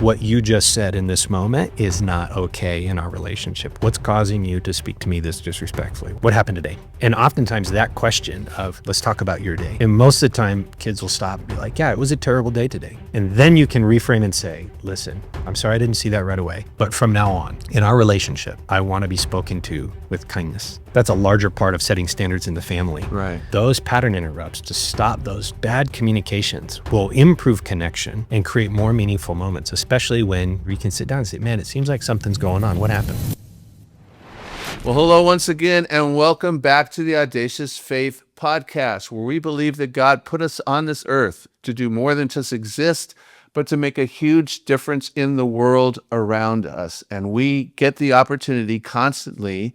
what you just said in this moment is not okay in our relationship. What's causing you to speak to me this disrespectfully? What happened today? And oftentimes that question of, let's talk about your day. And most of the time kids will stop and be like, yeah, it was a terrible day today. And then you can reframe and say, listen, I'm sorry I didn't see that right away. But from now on, in our relationship, I want to be spoken to with kindness. That's a larger part of setting standards in the family. Right. Those pattern interrupts to stop those bad communications will improve connection and create more meaningful moments, especially when we can sit down and say, man, it seems like something's going on. What happened? Well, hello once again, and welcome back to the Audacious Faith Podcast, where we believe that God put us on this earth to do more than just exist, but to make a huge difference in the world around us. And we get the opportunity constantly,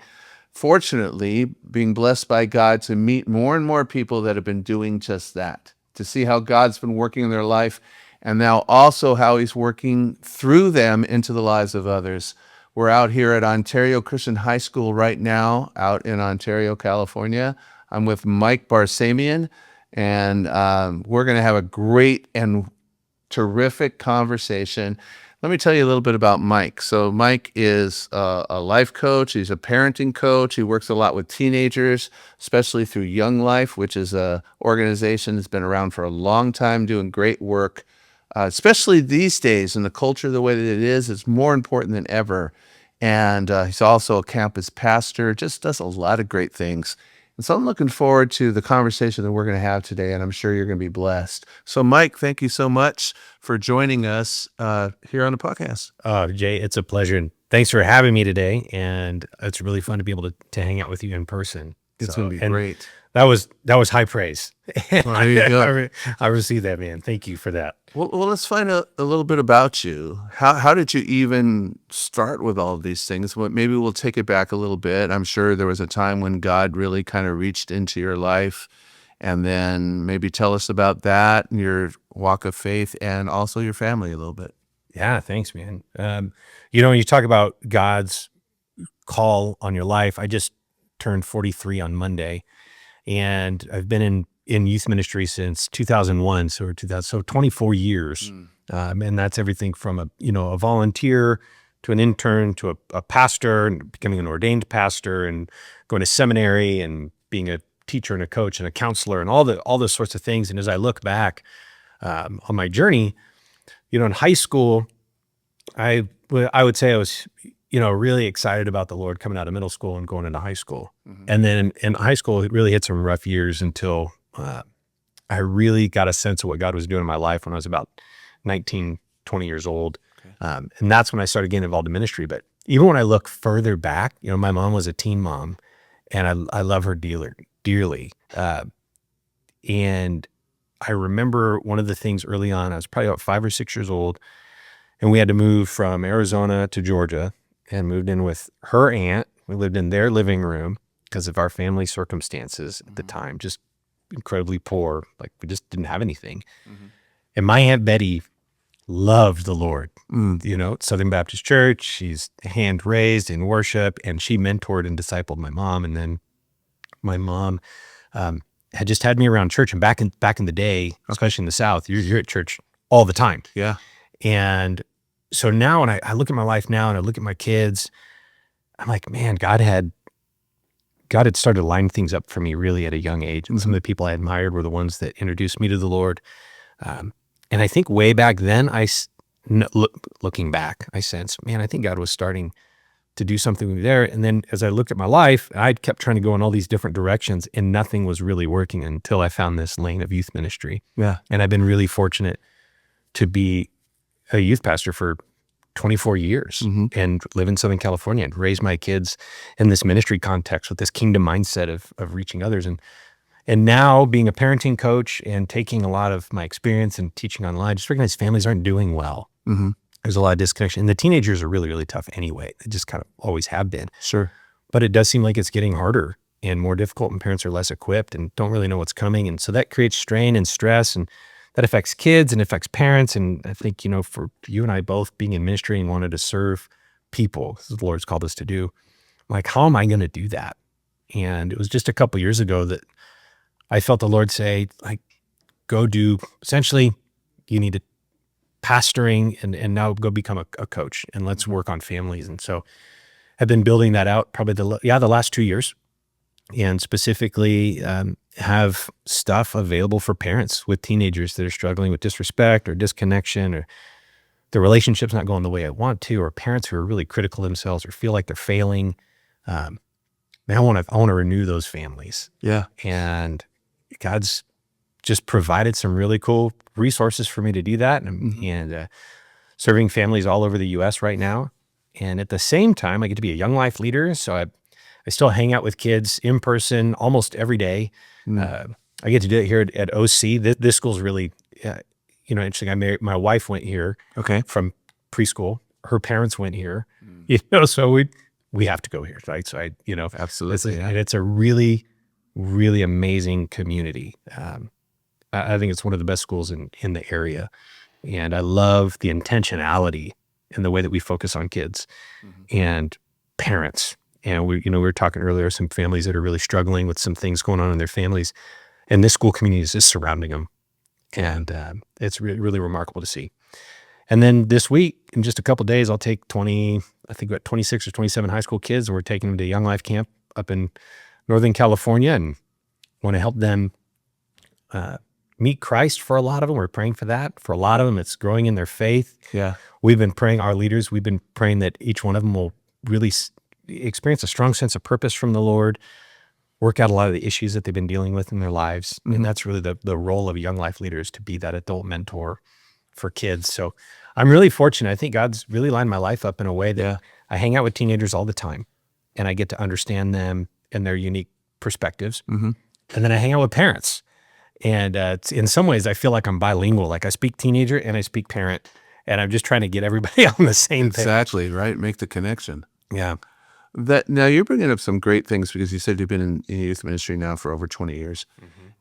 fortunately, being blessed by God to meet more and more people that have been doing just that, to see how God's been working in their life, and now also how he's working through them into the lives of others. We're out here at Ontario Christian High School right now, out in Ontario, California. I'm with Mike Barsamian, and we're going to have a great and terrific conversation. Let me tell you a little bit about Mike. So Mike is a life coach. He's a parenting coach. He works a lot with teenagers, especially through Young Life, which is an organization that's been around for a long time doing great work. Especially these days in the culture the way that it is, it's more important than ever. And he's also a campus pastor, just does a lot of great things. And so I'm looking forward to the conversation that we're going to have today, and I'm sure you're going to be blessed. So Mike, thank you so much for joining us here on the podcast. Jay, it's a pleasure. And thanks for having me today. And it's really fun to be able to hang out with you in person. It's going to be great. That was high praise. Well, there you go. I received that, man. Thank you for that. Well, let's find out a little bit about you. How did you even start with all of these things? Well, maybe we'll take it back a little bit. I'm sure there was a time when God really kind of reached into your life, and then maybe tell us about that, your walk of faith, and also your family a little bit. Yeah, thanks, man. When you talk about God's call on your life, I just turned 43 on Monday, and I've been in youth ministry since 2001, so 24 years. And that's everything from a volunteer to an intern to a pastor, and becoming an ordained pastor, and going to seminary and being a teacher and a coach and a counselor and all those sorts of things. And as I look back on my journey, in high school, I would say I was really excited about the Lord coming out of middle school and going into high school. Mm-hmm. And then in high school, it really hit some rough years until I really got a sense of what God was doing in my life when I was about 19, 20 years old. Okay. And that's when I started getting involved in ministry. But even when I look further back, my mom was a teen mom, and I love her dearly. And I remember one of the things early on, I was probably about 5 or 6 years old, and we had to move from Arizona to Georgia, and moved in with her aunt. We lived in their living room because of our family circumstances at the time, just incredibly poor. Like, we just didn't have anything. Mm-hmm. And my Aunt Betty loved the Lord, Southern Baptist Church. She's hand raised in worship, and she mentored and discipled my mom. And then my mom had just had me around church. And back in the day, especially in the South, you're at church all the time. Yeah. And so now when I look at my life now and I look at my kids, I'm like, man, God had started to line things up for me really at a young age. And some of the people I admired were the ones that introduced me to the Lord. And I think way back then, looking back, I sensed, man, I think God was starting to do something with me there. And then as I looked at my life, I kept trying to go in all these different directions, and nothing was really working until I found this lane of youth ministry. Yeah. And I've been really fortunate to be a youth pastor for 24 years and live in Southern California and raise my kids in this ministry context with this kingdom mindset of reaching others. And now being a parenting coach and taking a lot of my experience and teaching online, just recognize families aren't doing well. Mm-hmm. There's a lot of disconnection. And the teenagers are really, really tough anyway. They just kind of always have been. Sure. But it does seem like it's getting harder and more difficult, and parents are less equipped and don't really know what's coming. And so that creates strain and stress, and that affects kids and affects parents. And I think, for you and I both being in ministry and wanted to serve people, as the Lord's called us to do, I'm like, how am I going to do that? And it was just a couple years ago that I felt the Lord say, like, go do, essentially, you need to pastoring and now go become a coach and let's work on families. And so I've been building that out probably the last 2 years, and specifically have stuff available for parents with teenagers that are struggling with disrespect or disconnection, or the relationship's not going the way I want to, or parents who are really critical of themselves or feel like they're failing. Man, I want to renew those families. Yeah. And God's just provided some really cool resources for me to do that, and serving families all over the U.S. right now. And at the same time, I get to be a young life leader, so I still hang out with kids in person almost every day. I get to do it here at OC. This school's really, interesting. My wife went here from preschool. Her parents went here, so we have to go here, right? So Absolutely. and it's a really, really amazing community. I think it's one of the best schools in the area, and I love the intentionality and the way that we focus on kids and parents. And we were talking earlier, some families that are really struggling with some things going on in their families, and this school community is just surrounding them, and it's really, really remarkable to see. And then this week, in just a couple of days, I'll take 26 or 27 high school kids, and we're taking them to Young Life Camp up in Northern California, and want to help them meet Christ. For a lot of them, we're praying for that. For a lot of them, it's growing in their faith. Yeah. We've been praying, our leaders, we've been praying that each one of them will really experience a strong sense of purpose from the Lord, work out a lot of the issues that they've been dealing with in their lives. And that's really the role of young life leaders, to be that adult mentor for kids. So I'm really fortunate. I think God's really lined my life up in a way that I hang out with teenagers all the time, and I get to understand them and their unique perspectives. And then I hang out with parents. And in some ways, I feel like I'm bilingual. Like I speak teenager and I speak parent, and I'm just trying to get everybody on the same page. Exactly, right? Make the connection. Yeah. Now you're bringing up some great things, because you said you've been in youth ministry now for over 20 years.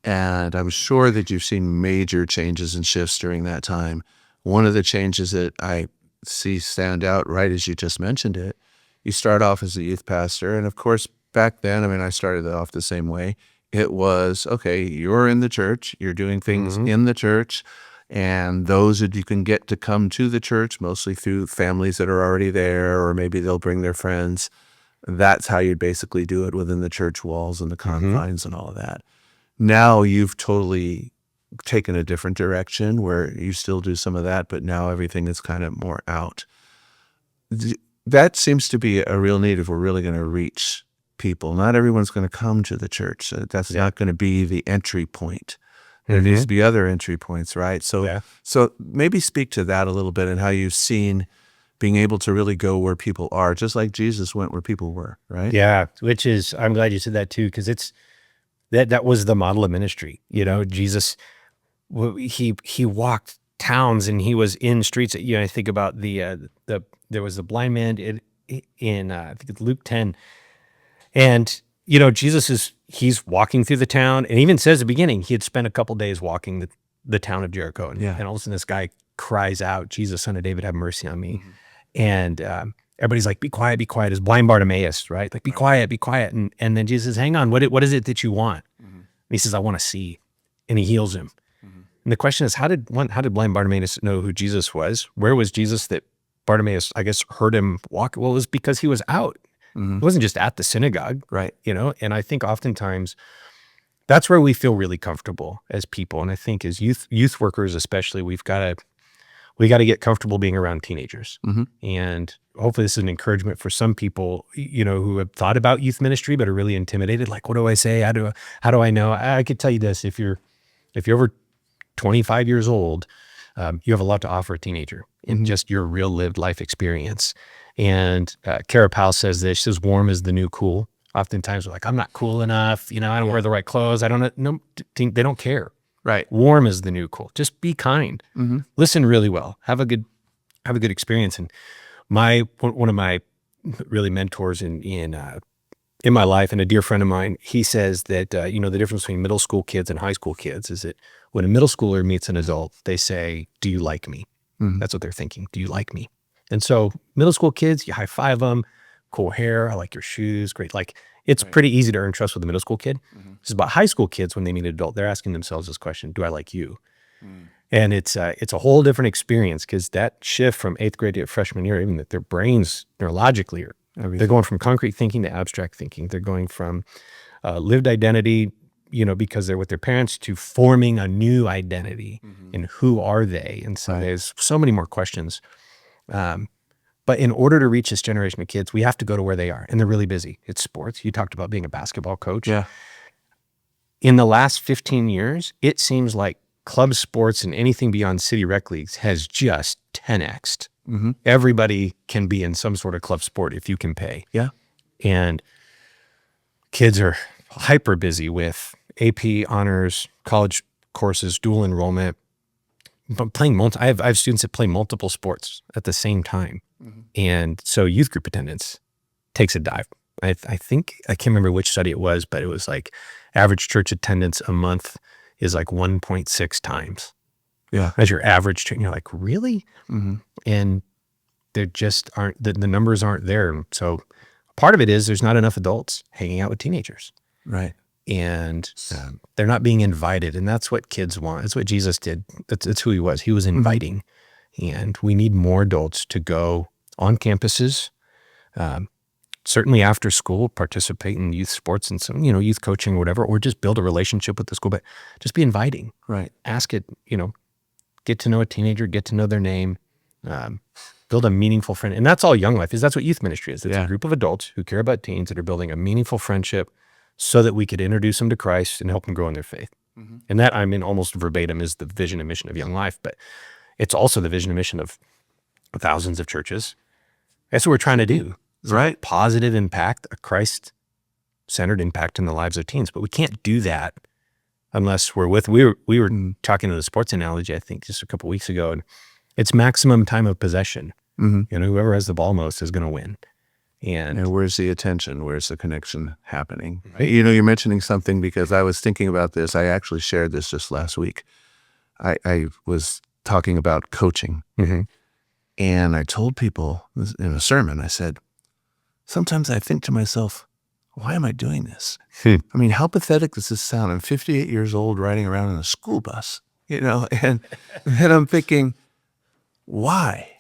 And I'm sure that you've seen major changes and shifts during that time. One of the changes that I see stand out, right as you just mentioned it, you start off as a youth pastor. And of course, back then, I started off the same way. It was, okay, you're in the church, you're doing things in the church, and those that you can get to come to the church, mostly through families that are already there, or maybe they'll bring their friends. That's how you basically do it within the church walls and the confines and all of that. Now you've totally taken a different direction, where you still do some of that, but now everything is kind of more out. That seems to be a real need if we're really going to reach people. Not everyone's going to come to the church. That's not going to be the entry point. There needs to be other entry points, right? So maybe speak to that a little bit, and how you've seen being able to really go where people are, just like Jesus went where people were, right? Yeah, which is, I'm glad you said that too, because it's that was the model of ministry. Jesus, he walked towns and he was in streets. I think about there was the blind man in I think it's Luke 10, and Jesus he's walking through the town, and even says at the beginning he had spent a couple days walking the town of Jericho, and all of a sudden this guy cries out, "Jesus, Son of David, have mercy on me." And everybody's like, be quiet, as blind Bartimaeus, right? Like, be quiet. And then Jesus says, hang on, what is it that you want? And he says, I want to see. And he heals him. And the question is, how did blind Bartimaeus know who Jesus was? Where was Jesus that Bartimaeus, I guess, heard him walk? Well, it was because he was out. It wasn't just at the synagogue, right? And I think oftentimes that's where we feel really comfortable as people. And I think as youth workers especially, we got to get comfortable being around teenagers. And hopefully this is an encouragement for some people, who have thought about youth ministry but are really intimidated. Like, what do I say? How do I know? I could tell you this: if you're over 25 years old, you have a lot to offer a teenager in just your real lived life experience. And Kara Powell says this. She says, "Warm is the new cool." Oftentimes we're like, I'm not cool enough. I don't wear the right clothes. I don't know. They don't care. Right. Warm is the new cool. Just be kind. Listen really well. Have a good experience. And one of my really mentors in my life, and a dear friend of mine, he says that the difference between middle school kids and high school kids is that when a middle schooler meets an adult, they say, "Do you like me?" That's what they're thinking. Do you like me? And so middle school kids, you high five them. Cool hair. I like your shoes. Great. Like, it's pretty easy to earn trust with a middle school kid. It's about high school kids, when they meet an adult, they're asking themselves this question: do I like you? And it's a whole different experience, because that shift from 8th grade to freshman year, even that their brains neurologically they're going from concrete thinking to abstract thinking. They're going from lived identity, because they're with their parents, to forming a new identity. And who are they? And so there's so many more questions. But in order to reach this generation of kids, we have to go to where they are, and they're really busy. It's sports. You talked about being a basketball coach. Yeah. In the last 15 years, it seems like club sports and anything beyond city rec leagues has just 10x'd. Everybody can be in some sort of club sport if you can pay. Yeah. And kids are hyper busy with AP, honors, college courses, dual enrollment, but playing I have students that play multiple sports at the same time. And so youth group attendance takes a dive. I think, I can't remember which study it was, but it was like average church attendance a month is like 1.6 times. Yeah. As your average church. And you're like, really? And there just aren't, the numbers aren't there. So part of it is there's not enough adults hanging out with teenagers. Right. And they're not being invited. And that's what kids want. That's what Jesus did. That's who he was. He was inviting. And we need more adults to go on campuses, certainly after school, participate in youth sports and some, youth coaching or whatever, or just build a relationship with the school, but just be inviting. Right. Ask it, get to know a teenager, get to know their name, build a meaningful friend. And that's all Young Life is. That's what youth ministry is. It's a group of adults who care about teens that are building a meaningful friendship so that we could introduce them to Christ and help them grow in their faith. And that, almost verbatim, is the vision and mission of Young Life, but it's also the vision and mission of thousands of churches. That's what we're trying to do. Right. Positive impact, a Christ-centered impact in the lives of teens. But we can't do that unless we were talking to the sports analogy, I think, just a couple weeks ago, and it's maximum time of possession. Whoever has the ball most is going to win. And where's the attention? Where's the connection happening? Right? You're mentioning something, because I was thinking about this. I actually shared this just last week. I was talking about coaching. And I told people in a sermon, I said, sometimes I think to myself, why am I doing this? I mean, how pathetic does this sound? I'm 58 years old riding around in a school bus, and I'm thinking, why?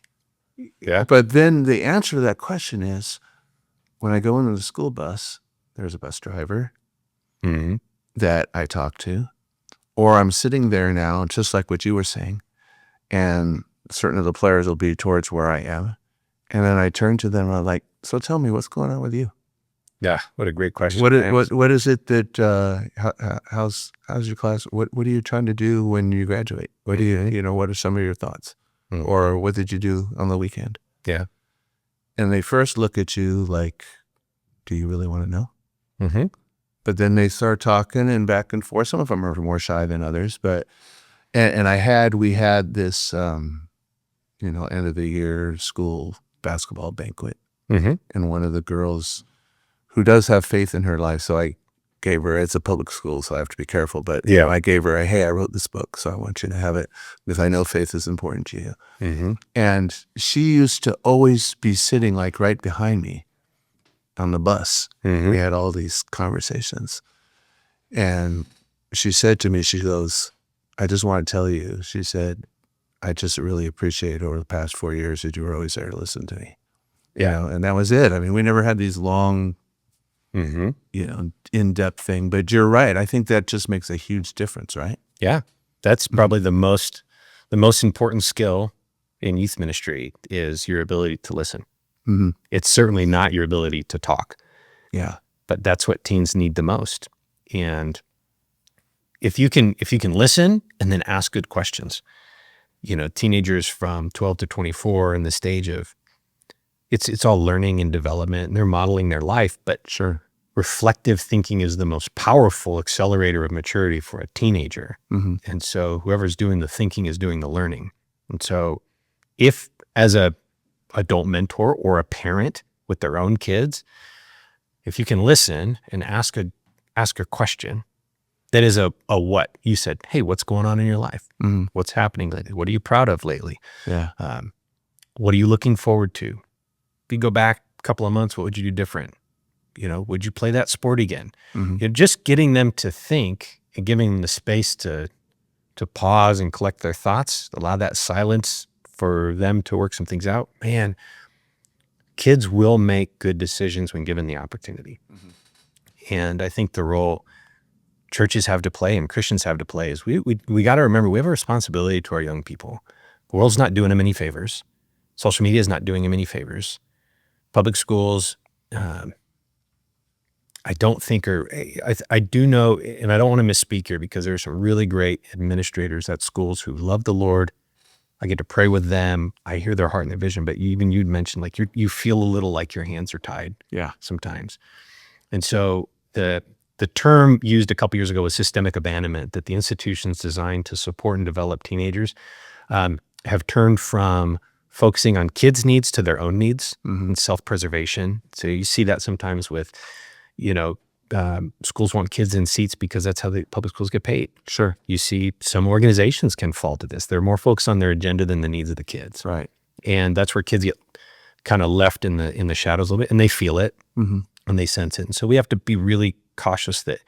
Yeah. But then the answer to that question is, when I go into the school bus, there's a bus driver that I talk to, or I'm sitting there now, just like what you were saying, and certain of the players will be towards where I am. And then I turn to them and I'm like, so tell me, what's going on with you? Yeah. What a great question. What is it that, how's your class? What are you trying to do when you graduate? What do you, what are some of your thoughts? Or what did you do on the weekend? Yeah. And they first look at you like, do you really want to know? But then they start talking and back and forth. Some of them are more shy than others, but, and we had this, end of the year school basketball banquet. And one of the girls who does have faith in her life, so I gave her, it's a public school, so I have to be careful, but I gave her hey, I wrote this book, so I want you to have it, because I know faith is important to you. And she used to always be sitting like right behind me on the bus. We had all these conversations. And she said to me, she goes, I just want to tell you, she said, I just really appreciate over the past 4 years that you were always there to listen to me. And that was it. I mean, we never had these long, in-depth thing, but you're right. I think that just makes a huge difference, right? Yeah. That's probably the most important skill in youth ministry is your ability to listen. It's certainly not your ability to talk. Yeah. But that's what teens need the most. And if you can listen and then ask good questions, teenagers from 12 to 24 in the stage of, it's all learning and development, and they're modeling their life, but reflective thinking is the most powerful accelerator of maturity for a teenager. And so whoever's doing the thinking is doing the learning. And so if, as a adult mentor or a parent with their own kids, if you can listen and ask a question that is a what you said, hey, what's going on in your life? What's happening lately? What are you proud of lately? What are you looking forward to? If you go back a couple of months, what would you do different? Would you play that sport again? Just getting them to think and giving them the space to, to pause and collect their thoughts, allow that silence for them to work some things out, man, kids will make good decisions when given the opportunity. And I think the role churches have to play and Christians have to play is we got to remember we have a responsibility to our young people. The world's not doing them any favors. Social media is not doing them any favors. Public schools, I don't think I do know, and I don't want to misspeak here because there are some really great administrators at schools who love the Lord. I get to pray with them. I hear their heart and their vision, but you'd mentioned like you feel a little like your hands are tied sometimes. And so the term used a couple years ago was systemic abandonment, that the institutions designed to support and develop teenagers have turned from focusing on kids' needs to their own needs and self-preservation. So you see that sometimes with, schools want kids in seats because that's how the public schools get paid. Sure. You see some organizations can fall to this. They're more focused on their agenda than the needs of the kids. Right. And that's where kids get kind of left in the shadows a little bit, and they feel it and they sense it. And so we have to be really cautious that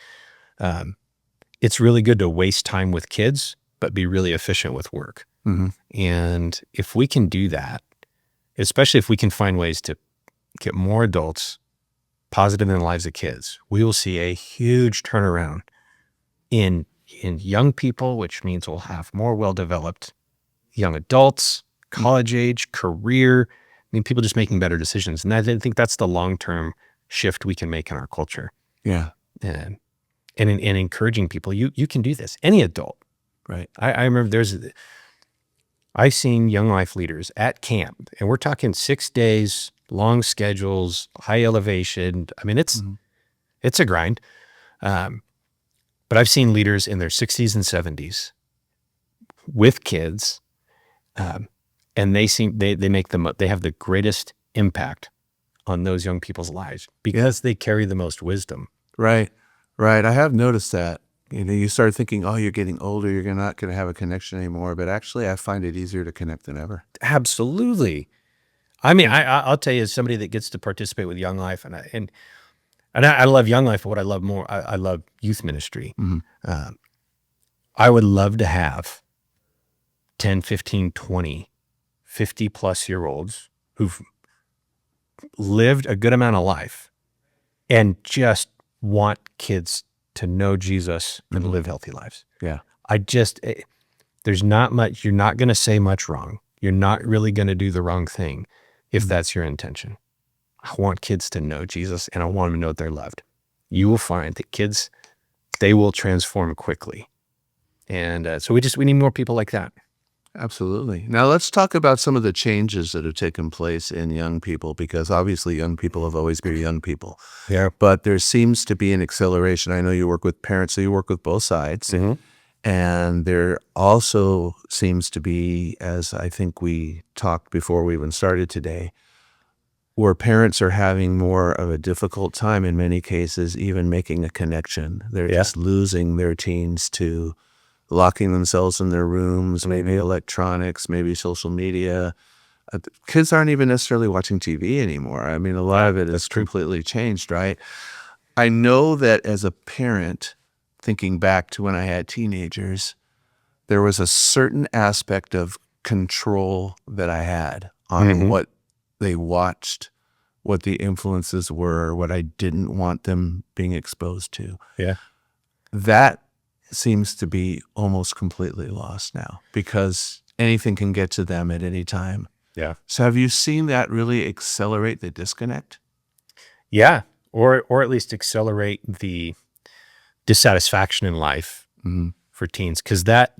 it's really good to waste time with kids, but be really efficient with work. And if we can do that, especially if we can find ways to get more adults positive in the lives of kids, we will see a huge turnaround in young people, which means we'll have more well-developed young adults, college age, career. I mean, people just making better decisions. And I think that's the long-term shift we can make in our culture. Yeah. And encouraging people, you can do this. Any adult. Right. I remember I've seen young life leaders at camp, and we're talking 6 days, long schedules, high elevation. I mean, it's a grind. But I've seen leaders in their 60s and 70s with kids, and they have the greatest impact on those young people's lives because they carry the most wisdom. Right. I have noticed that. You start thinking, oh, you're getting older, you're not going to have a connection anymore. But actually, I find it easier to connect than ever. Absolutely. I mean, I'll tell you, as somebody that gets to participate with Young Life, and I love Young Life, but what I love more, I love youth ministry. I would love to have 10, 15, 20, 50 plus year olds who've lived a good amount of life and just want kids to know Jesus and live healthy lives. Yeah. There's not much, you're not going to say much wrong. You're not really going to do the wrong thing if that's your intention. I want kids to know Jesus, and I want them to know that they're loved. You will find that kids, they will transform quickly. And so we need more people like that. Absolutely. Now let's talk about some of the changes that have taken place in young people, because obviously young people have always been young people. Yeah. But there seems to be an acceleration. I know you work with parents, so you work with both sides. And there also seems to be, as I think we talked before we even started today, where parents are having more of a difficult time in many cases, even making a connection. They're just losing their teens to locking themselves in their rooms, maybe electronics, maybe social media. Kids aren't even necessarily watching TV anymore. I mean, a lot of it is completely changed, right? I know that as a parent, thinking back to when I had teenagers, there was a certain aspect of control that I had on what they watched, what the influences were, what I didn't want them being exposed to. Yeah. That seems to be almost completely lost now because anything can get to them at any time. Yeah. So have you seen that really accelerate the disconnect? Yeah. Or at least accelerate the dissatisfaction in life for teens. Because that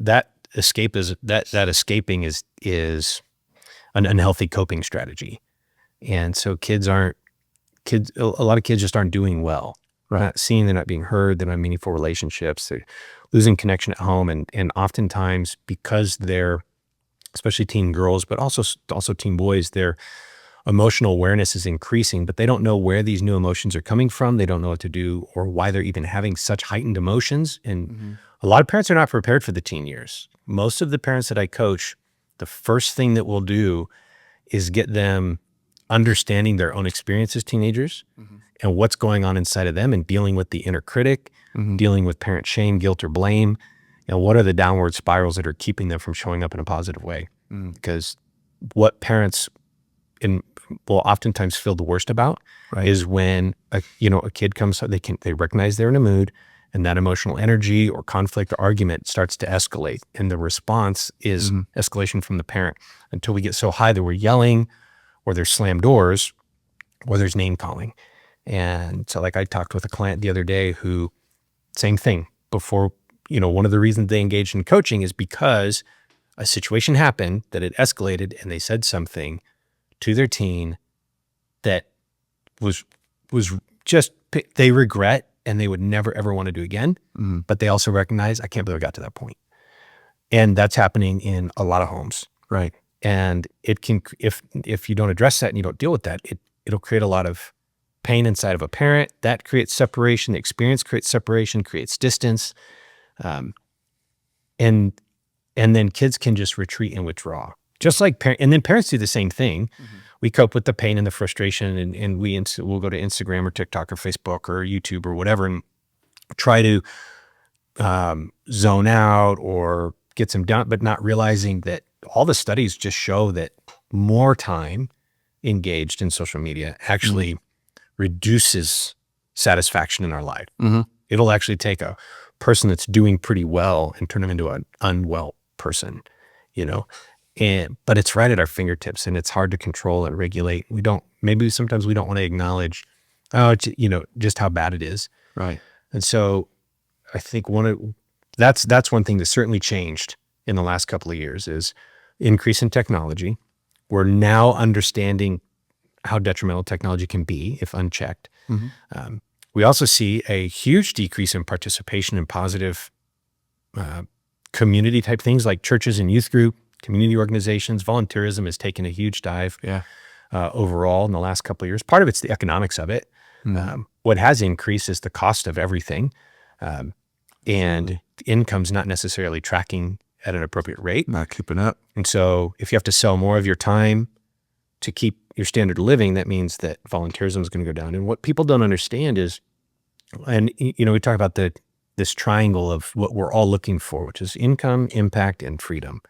escaping is an unhealthy coping strategy. And so a lot of kids just aren't doing well. Right. They're not seen, they're not being heard, they're not meaningful relationships, they're losing connection at home. And oftentimes because they're, especially teen girls, but also teen boys, their emotional awareness is increasing, but they don't know where these new emotions are coming from. They don't know what to do or why they're even having such heightened emotions. And a lot of parents are not prepared for the teen years. Most of the parents that I coach, the first thing that we'll do is get them understanding their own experience as teenagers and what's going on inside of them and dealing with the inner critic, dealing with parent shame, guilt, or blame, And what are the downward spirals that are keeping them from showing up in a positive way? Because what parents will oftentimes feel the worst about is when a kid comes, they recognize they're in a mood, and that emotional energy or conflict or argument starts to escalate, and the response is escalation from the parent until we get so high that we're yelling, or there's slammed doors, or there's name calling. And so, like, I talked with a client the other day who, same thing. Before, one of the reasons they engaged in coaching is because a situation happened that it escalated, and they said something to their teen that was just, they regret and they would never ever want to do again. But they also recognize, I can't believe I got to that point. And that's happening in a lot of homes. Right. And it can, if you don't address that and you don't deal with that, it'll create a lot of pain inside of a parent. That creates separation. The experience creates separation, creates distance. And then kids can just retreat and withdraw. Just like and then parents do the same thing. We cope with the pain and the frustration, and we'll go to Instagram or TikTok or Facebook or YouTube or whatever and try to zone out or get some done, but not realizing that all the studies just show that more time engaged in social media actually reduces satisfaction in our life. It'll actually take a person that's doing pretty well and turn them into an unwell person, but it's right at our fingertips, and it's hard to control and regulate. Sometimes we don't want to acknowledge, just how bad it is. Right. And so I think that's one thing that certainly changed in the last couple of years is increase in technology. We're now understanding how detrimental technology can be if unchecked. We also see a huge decrease in participation in positive community type things like churches and youth group, community organizations. Volunteerism has taken a huge dive overall in the last couple of years. Part of it's the economics of it. What has increased is the cost of everything, and income's not necessarily tracking at an appropriate rate. Not keeping up. And so if you have to sell more of your time to keep your standard of living, that means that volunteerism is going to go down. And what people don't understand is, and we talk about this triangle of what we're all looking for, which is income, impact, and freedom.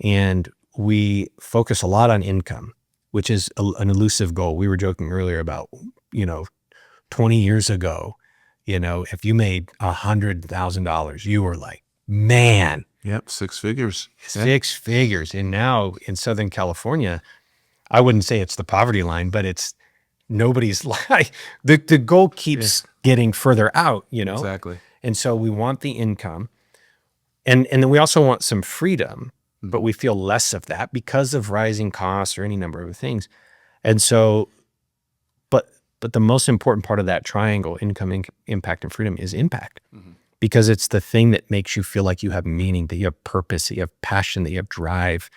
And we focus a lot on income, which is an elusive goal. We were joking earlier about, 20 years ago, if you made $100,000, you were like, man. Yep, six figures. Six figures. And now in Southern California, I wouldn't say it's the poverty line, but it's nobody's like, the goal keeps getting further out, Exactly. And so we want the income, and then we also want some freedom, but we feel less of that because of rising costs or any number of things. And so, but the most important part of that triangle, income, impact, and freedom, is impact. Because it's the thing that makes you feel like you have meaning, that you have purpose, that you have passion, that you have drive.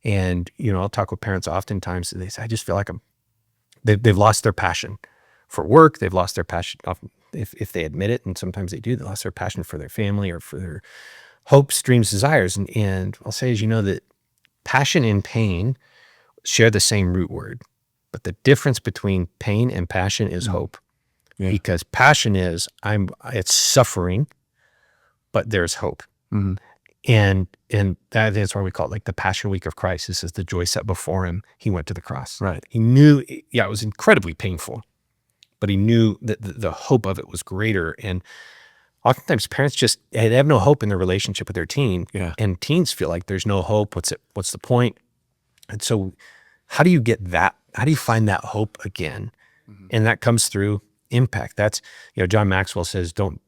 And, I'll talk with parents oftentimes, and they say, I just feel like they've lost their passion for work. They've lost their passion, if they admit it, and sometimes they do, they lost their passion for their family or for their hopes, dreams, desires. And I'll say, that passion and pain share the same root word, but the difference between pain and passion is hope. Because passion is, it's suffering, but there's hope. And that's why we call it like the Passion Week of Christ. This is the joy set before him. He went to the cross. Right. He knew, it was incredibly painful, but he knew that the hope of it was greater. And oftentimes parents they have no hope in their relationship with their teen. And teens feel like there's no hope. What's the point? And so how do you get that? How do you find that hope again? And that comes through impact. That's, John Maxwell says, don't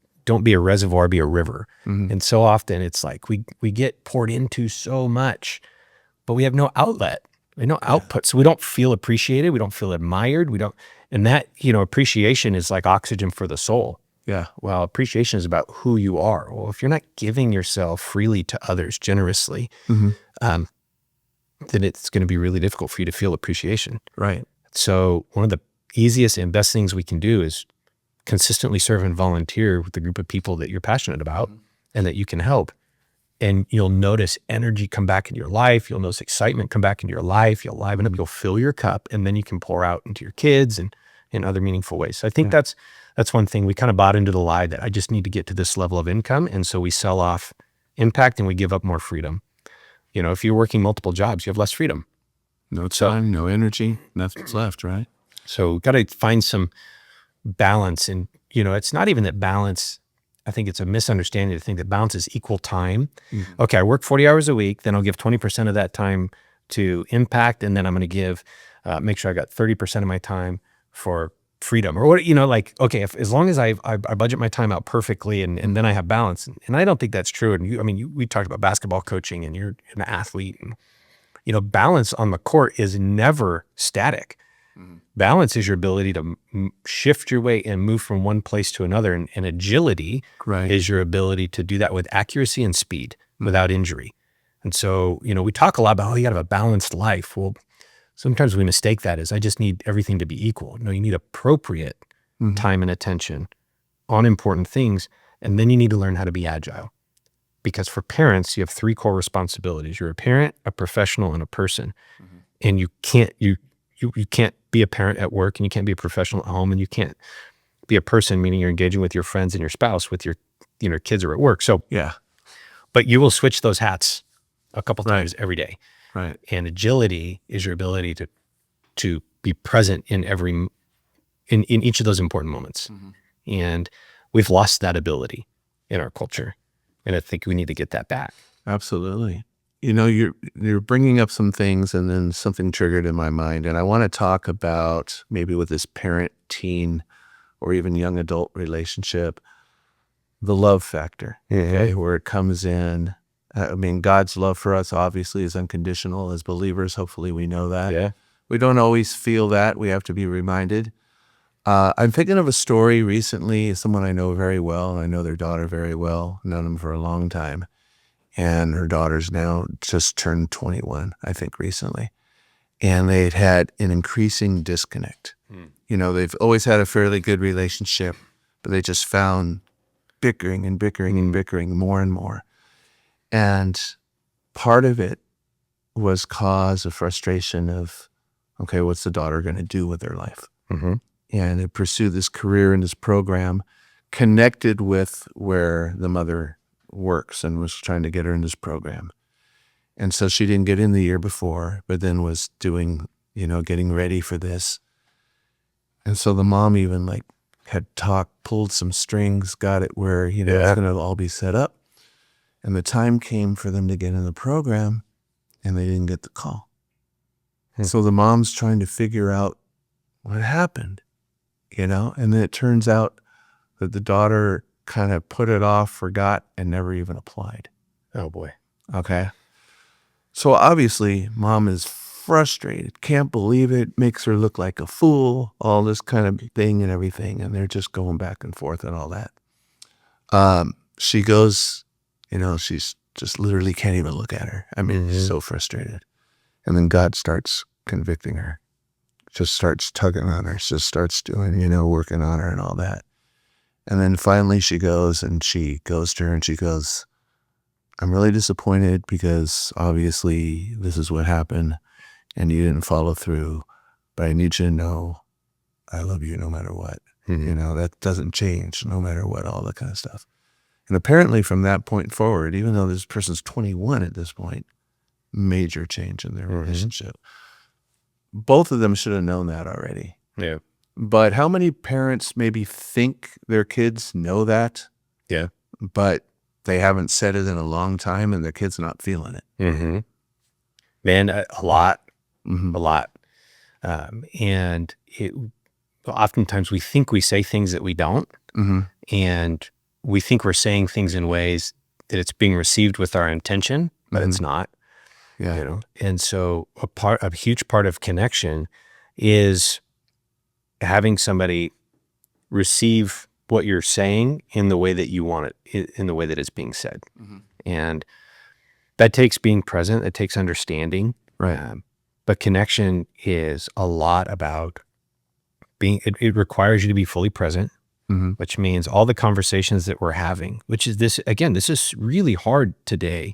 be a reservoir, be a river. And so often it's like we get poured into so much, but we have no outlet, no output. So we don't feel appreciated. We don't feel admired. And that, appreciation is like oxygen for the soul. Well, appreciation is about who you are. Well, if you're not giving yourself freely to others generously, then it's going to be really difficult for you to feel appreciation. Right. So one of the easiest and best things we can do is consistently serve and volunteer with a group of people that you're passionate about and that you can help. And you'll notice energy come back into your life. You'll notice excitement come back into your life. You'll liven up, you'll fill your cup, and then you can pour out into your kids and in other meaningful ways. So I think that's one thing. We kind of bought into the lie that I just need to get to this level of income. And so we sell off impact and we give up more freedom. If you're working multiple jobs, you have less freedom. No time, no energy, nothing's left, right? So we've got to find some balance. And, it's not even that balance, I think it's a misunderstanding to think that balance is equal time. Mm-hmm. Okay, I work 40 hours a week, then I'll give 20% of that time to impact, and then I'm going to give, make sure I got 30% of my time for freedom, or what, okay, as long as I budget my time out perfectly and then I have balance. And I don't think that's true. And we talked about basketball coaching and you're an athlete, and, balance on the court is never static. Mm-hmm. Balance is your ability to shift your weight and move from one place to another. And agility is your ability to do that with accuracy and speed without injury. And so, we talk a lot about, you got to have a balanced life. Well, sometimes we mistake that as I just need everything to be equal. No, you need appropriate time and attention on important things. And then you need to learn how to be agile. Because for parents, you have 3 core responsibilities. You're a parent, a professional, and a person. Mm-hmm. And you can't be a parent at work, and you can't be a professional at home, and you can't be a person, meaning you're engaging with your friends and your spouse, with your kids or at work. So yeah, but you will switch those hats a couple times every day. Right. And agility is your ability to be present in each of those important moments. Mm-hmm. And we've lost that ability in our culture. And I think we need to get that back. Absolutely. You're bringing up some things, and then something triggered in my mind. And I want to talk about maybe with this parent-teen or even young adult relationship, the love factor, okay, where it comes in. God's love for us obviously is unconditional as believers. Hopefully we know that. Yeah. We don't always feel that. We have to be reminded. I'm thinking of a story recently, someone I know very well. I know their daughter very well, known them for a long time. And her daughter's now just turned 21, I think, recently. And they'd had an increasing disconnect. They've always had a fairly good relationship, but they just found bickering and bickering and bickering more and more. And part of it was cause of frustration of, okay, what's the daughter going to do with her life? Mm-hmm. And it pursued this career in this program, connected with where the mother works, and was trying to get her in this program. And so she didn't get in the year before, but then was doing, getting ready for this. And so the mom even had pulled some strings, got it where, it's going to all be set up. And the time came for them to get in the program, and they didn't get the call. So the mom's trying to figure out what happened, and then it turns out that the daughter kind of put it off, forgot, and never even applied. Oh boy. Okay. So obviously mom is frustrated, can't believe it, makes her look like a fool, all this kind of thing and everything. And they're just going back and forth and all that. She goes, she's just literally can't even look at her. She's so frustrated. And then God starts convicting her, just starts tugging on her, just starts doing, working on her and all that. And then finally she goes to her and she goes, I'm really disappointed because obviously this is what happened and you didn't follow through, but I need you to know I love you no matter what. Mm-hmm. That doesn't change no matter what, all that kind of stuff. And apparently from that point forward, even though this person's 21 at this point, major change in their relationship. Both of them should have known that already. Yeah. But how many parents maybe think their kids know that? Yeah. But they haven't said it in a long time and their kid's not feeling it. Mm-hmm. Man, a lot. Mm-hmm. A lot. And oftentimes we think we say things that we don't. Mm-hmm. And we think we're saying things in ways that it's being received with our intention, but it's not. Yeah. And so a huge part of connection is having somebody receive what you're saying in the way that you want it, in the way that it's being said. Mm-hmm. And that takes being present, it takes understanding. Right. But connection is a lot about it requires you to be fully present, which means all the conversations that we're having, which is this is really hard today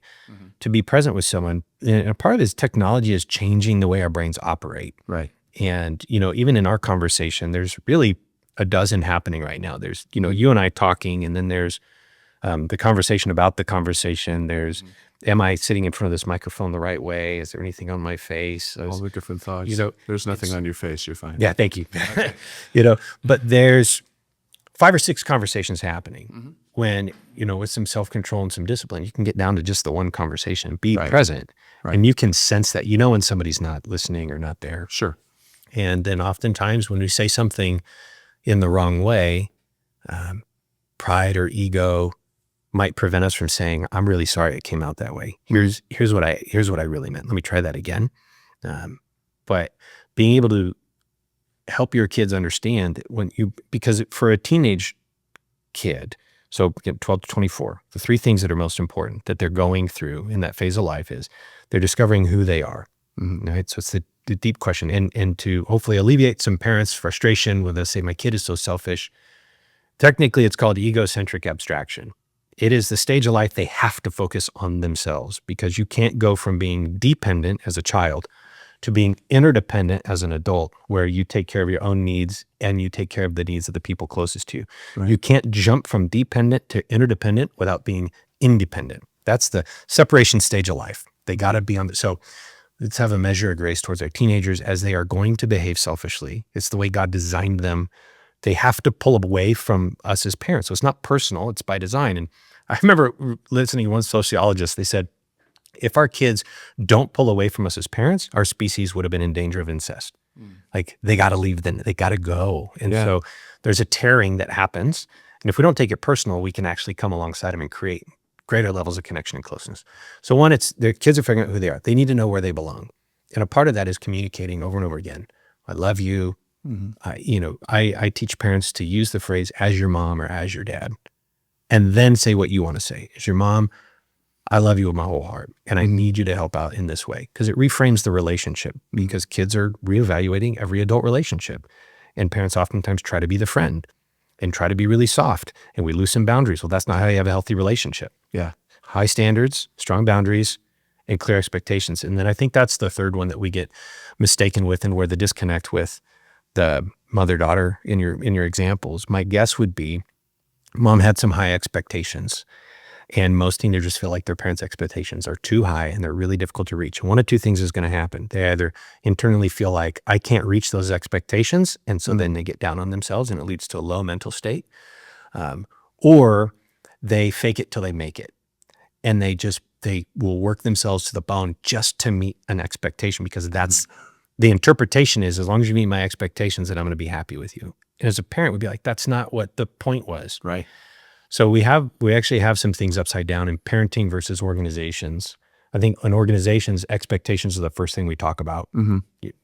to be present with someone. And a part of it is technology is changing the way our brains operate. Right. And, even in our conversation, there's really a dozen happening right now. There's, you and I talking, and then there's the conversation about the conversation. There's, am I sitting in front of this microphone the right way? Is there anything on my face? All the different thoughts. You know, there's nothing on your face. You're fine. Yeah, thank you. But there's 5 or 6 conversations happening when, with some self-control and some discipline, you can get down to just the one conversation, be present. Right. And you can sense that, when somebody's not listening or not there. Sure. And then oftentimes when we say something in the wrong way, pride or ego might prevent us from saying, I'm really sorry it came out that way. Here's what I really meant. Let me try that again. But being able to help your kids understand because for a teenage kid, so 12 to 24, the 3 things that are most important that they're going through in that phase of life is they're discovering who they are. Right? So it's the deep question, and to hopefully alleviate some parents' frustration when they say, my kid is so selfish. Technically, it's called egocentric abstraction. It is the stage of life they have to focus on themselves, because you can't go from being dependent as a child to being interdependent as an adult, where you take care of your own needs and you take care of the needs of the people closest to you. Right. You can't jump from dependent to interdependent without being independent. That's the separation stage of life. They got to be on so let's have a measure of grace towards our teenagers as they are going to behave selfishly. It's the way God designed them. They have to pull away from us as parents. So it's not personal, it's by design. And I remember listening to one sociologist, they said, if our kids don't pull away from us as parents, our species would have been in danger of incest. Like, they got to leave, then they got to go. And so there's a tearing that happens. And if we don't take it personal, we can actually come alongside them and create greater levels of connection and closeness. So one, it's their kids are figuring out who they are. They need to know where they belong. And a part of that is communicating over and over again. I love you. I teach parents to use the phrase as your mom or as your dad, and then say what you want to say. As your mom, I love you with my whole heart, and I need you to help out in this way, because it reframes the relationship, because kids are reevaluating every adult relationship, and parents oftentimes try to be the friend and try to be really soft, and we loosen boundaries. Well, that's not how you have a healthy relationship. Yeah. High standards, strong boundaries, and clear expectations. And then I think that's the third one that we get mistaken with, and where the disconnect with the mother-daughter in your examples. My guess would be mom had some high expectations, and most teenagers feel like their parents' expectations are too high and they're really difficult to reach. And one of 2 things is going to happen. They either internally feel like, I can't reach those expectations, and so then they get down on themselves and it leads to a low mental state, or they fake it till they make it. And they will work themselves to the bone just to meet an expectation, because that's the interpretation is, as long as you meet my expectations, then I'm going to be happy with you. And as a parent, we'd be like, that's not what the point was. Right. So we actually have some things upside down in parenting versus organizations. I think in organizations, expectations are the first thing we talk about.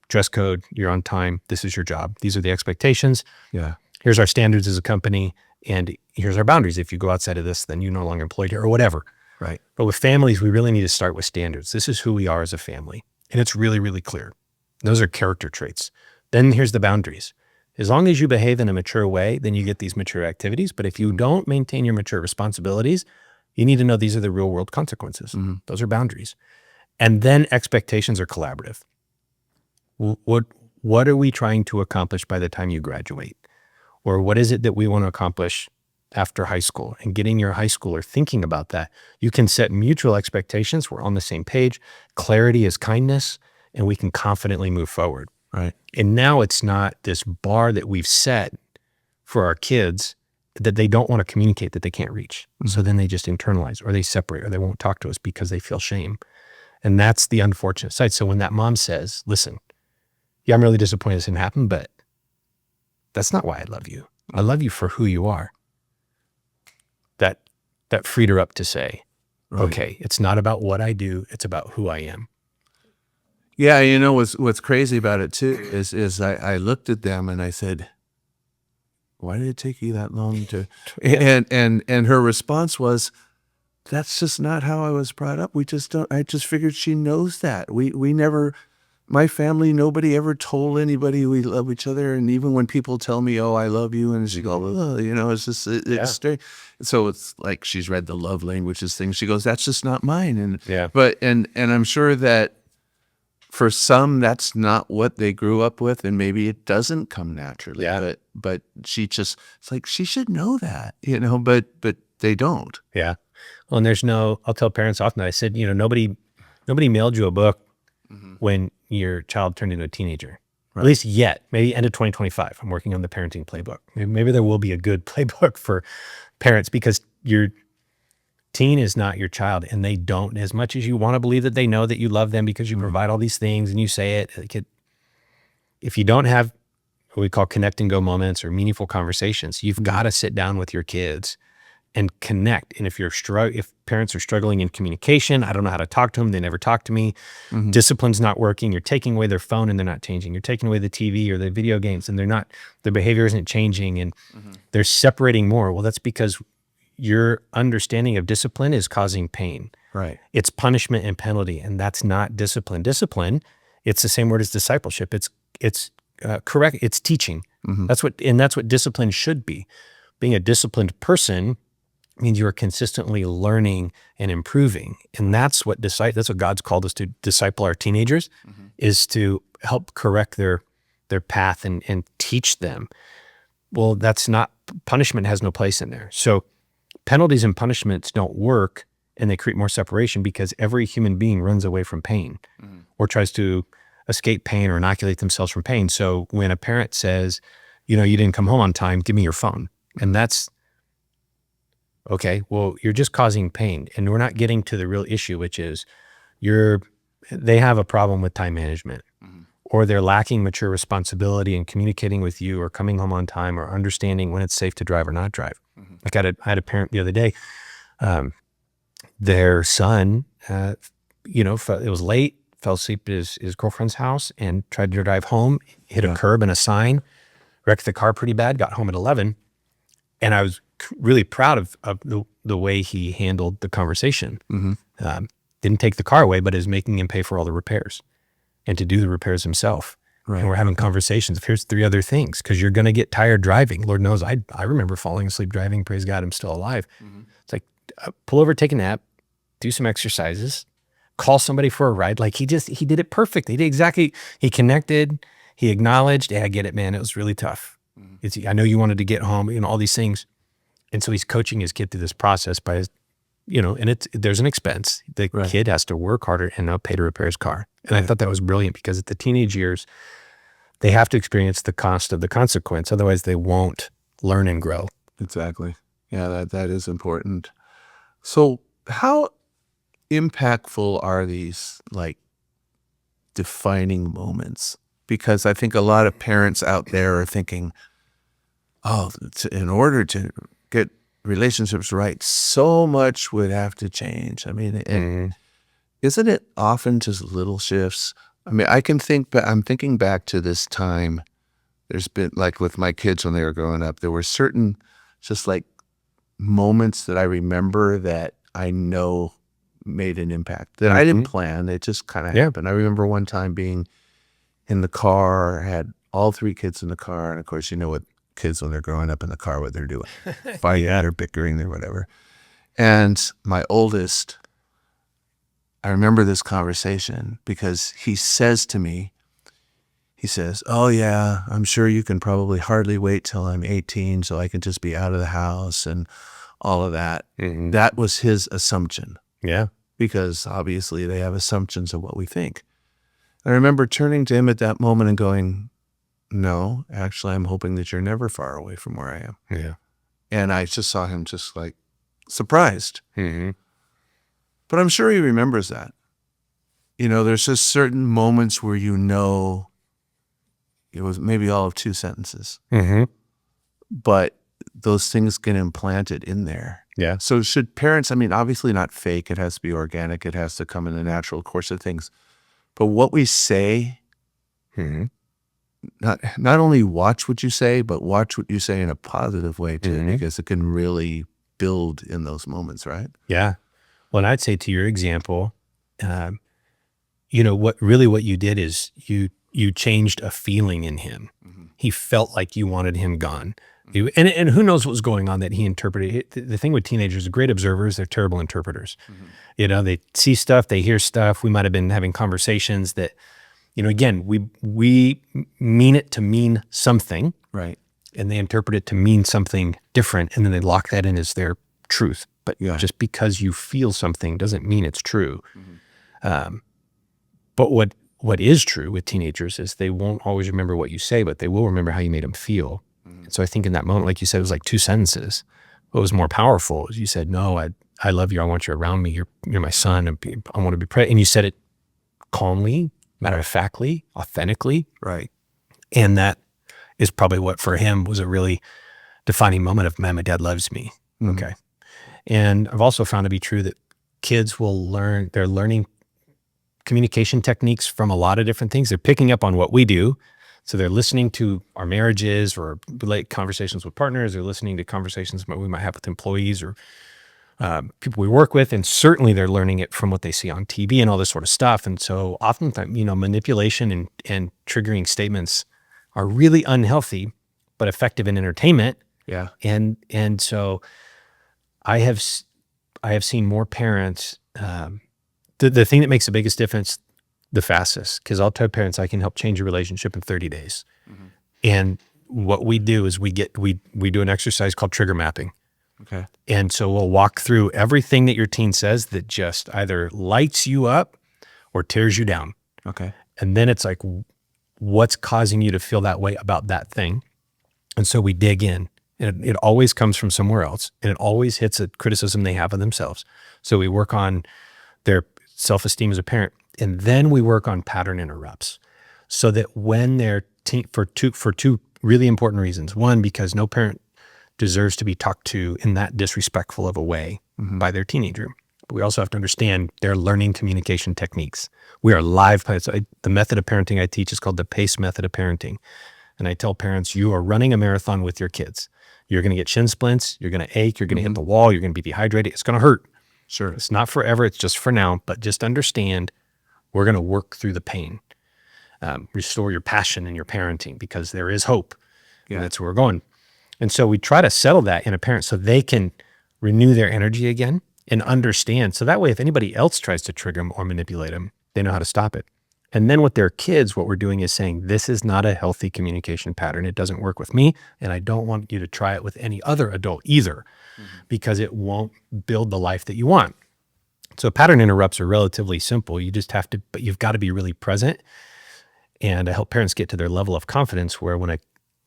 Dress code, you're on time, this is your job. These are the expectations. Yeah. Here's our standards as a company, and here's our boundaries. If you go outside of this, then you're no longer employed here, or whatever. Right. But with families, we really need to start with standards. This is who we are as a family. And it's really, really clear. Those are character traits. Then here's the boundaries. As long as you behave in a mature way, then you get these mature activities. But if you don't maintain your mature responsibilities, you need to know these are the real world consequences. Those are boundaries. And then expectations are collaborative. What are we trying to accomplish by the time you graduate? Or what is it that we want to accomplish after high school? And getting your high schooler thinking about that. You can set mutual expectations. We're on the same page. Clarity is kindness, and we can confidently move forward. Right. And now it's not this bar that we've set for our kids that they don't want to communicate, that they can't reach. So then they just internalize, or they separate, or they won't talk to us because they feel shame. And that's the unfortunate side. So when that mom says, listen, yeah, I'm really disappointed this didn't happen, but that's not why I love you. I love you for who you are. That freed her up to say, okay, it's not about what I do, it's about who I am. Yeah, what's crazy about it too is I looked at them and I said, why did it take you that long to? And her response was, that's just not how I was brought up. I just figured she knows that. We never, my family, nobody ever told anybody we love each other. And even when people tell me, oh, I love you, and she goes, oh, it's just, it's strange. So it's like she's read the love languages thing. She goes, that's just not mine. And I'm sure that for some, that's not what they grew up with, and maybe it doesn't come naturally. Yeah. But it's like, she should know that, but they don't. Yeah. Well, and I'll tell parents often, I said, nobody mailed you a book when your child turned into a teenager, at least yet, maybe end of 2025. I'm working on the parenting playbook. Maybe there will be a good playbook for parents, because your teen is not your child, and they don't, as much as you want to believe that they know that you love them because you provide all these things and you say it, if you don't have what we call connect and go moments or meaningful conversations, you've got to sit down with your kids and connect. And if parents are struggling in communication, I don't know how to talk to them, they never talk to me, discipline's not working, you're taking away their phone and they're not changing, you're taking away the TV or the video games and their behavior isn't changing, and they're separating more. Well, that's because your understanding of discipline is causing pain. Right. It's punishment and penalty, and that's not discipline. Discipline, it's the same word as discipleship. It's correct. It's teaching. That's what discipline should be. Being a disciplined person means you are consistently learning and improving, and that's what God's called us to disciple our teenagers, is to help correct their path and teach them. Well, punishment has no place in there. So penalties and punishments don't work, and they create more separation, because every human being runs away from pain or tries to escape pain or inoculate themselves from pain. So when a parent says, you didn't come home on time, give me your phone. And that's, okay, well, you're just causing pain. And we're not getting to the real issue, which is they have a problem with time management, or they're lacking mature responsibility in communicating with you or coming home on time or understanding when it's safe to drive or not drive. Like I had a parent the other day, their son, it was late, fell asleep at his girlfriend's house and tried to drive home, hit a curb and a sign, wrecked the car pretty bad, got home at 11. And I was really proud of the way he handled the conversation. Didn't take the car away, but is making him pay for all the repairs and to do the repairs himself. Right. And we're having conversations. Here's 3 other things, because you're going to get tired driving. Lord knows I remember falling asleep driving. Praise God, I'm still alive. It's like, pull over, take a nap, do some exercises, call somebody for a ride. Like he did it perfect. He connected, he acknowledged, hey, I get it, man. It was really tough. I know you wanted to get home, all these things. And so he's coaching his kid through this process by and there's an expense. The kid has to work harder and not pay to repair his car. And I thought that was brilliant, because at the teenage years, they have to experience the cost of the consequence. Otherwise they won't learn and grow. Exactly. Yeah, that is important. So how impactful are these defining moments? Because I think a lot of parents out there are thinking, in order to get relationships right, so much would have to change. I mean, isn't it often just little shifts? I mean, I'm thinking back to this time. There's been, with my kids when they were growing up, there were certain just moments that I remember that I know made an impact that I didn't plan. It just kind of happened. I remember one time being in the car, had all 3 kids in the car. And of course, you know what kids, when they're growing up in the car, what they're doing, fighting or bickering or whatever. And my oldest, I remember this conversation because he says to me, oh yeah, I'm sure you can probably hardly wait till I'm 18 so I can just be out of the house and all of that. That was his assumption. Yeah. Because obviously they have assumptions of what we think. I remember turning to him at that moment and going, no, actually, I'm hoping that you're never far away from where I am. Yeah. And I just saw him just surprised. But I'm sure he remembers that. There's just certain moments where it was maybe all of 2 sentences. But those things get implanted in there. Yeah. So should parents, obviously not fake, it has to be organic, it has to come in the natural course of things. But what we say, not only watch what you say, but watch what you say in a positive way too, because it can really build in those moments, right? Yeah. Well, and I'd say to your example, what you did is you changed a feeling in him. He felt like you wanted him gone. And who knows what was going on that he interpreted. The thing with teenagers, great observers, they're terrible interpreters. They see stuff, they hear stuff. We might have been having conversations that, again, we mean it to mean something. Right. And they interpret it to mean something different. And then they lock that in as their truth. But just because you feel something doesn't mean it's true. But what is true with teenagers is they won't always remember what you say, but they will remember how you made them feel. And so I think in that moment, like you said, it was like 2 sentences. What was more powerful is you said, no, I love you. I want you around me. You're my son. I want to be present. And you said it calmly, matter-of-factly, authentically. Right. And that is probably what for him was a really defining moment of, man, my dad loves me. Okay. And I've also found to be true that kids they're learning communication techniques from a lot of different things. They're picking up on what we do. So they're listening to our marriages or conversations with partners. They're listening to conversations we might have with employees or people we work with. And certainly they're learning it from what they see on TV and all this sort of stuff. And so oftentimes, manipulation and triggering statements are really unhealthy, but effective in entertainment. Yeah. And so I have seen more parents, the thing that makes the biggest difference the fastest, because I'll tell parents I can help change your relationship in 30 days. And what we do is we do an exercise called trigger mapping. Okay. And so we'll walk through everything that your teen says that just either lights you up or tears you down. Okay. And then it's like, what's causing you to feel that way about that thing? And so we dig in. And it always comes from somewhere else. And it always hits a criticism they have of themselves. So we work on their self-esteem as a parent. And then we work on pattern interrupts so that when they're for two really important reasons. One, because no parent deserves to be talked to in that disrespectful of a way by their teenager. But we also have to understand they're learning communication techniques. We are live. The method of parenting I teach is called the PACE method of parenting. And I tell parents, you are running a marathon with your kids. You're going to get shin splints. You're going to ache. You're going to hit the wall. You're going to be dehydrated. It's going to hurt. Sure. It's not forever. It's just for now. But just understand we're going to work through the pain. Restore your passion in your parenting because there is hope. Yeah. And that's where we're going. And so we try to settle that in a parent so they can renew their energy again and understand. So that way, if anybody else tries to trigger them or manipulate them, they know how to stop it. And then with their kids, what we're doing is saying, this is not a healthy communication pattern. It doesn't work with me. And I don't want you to try it with any other adult either, because it won't build the life that you want. So pattern interrupts are relatively simple. But you've got to be really present. And I help parents get to their level of confidence where when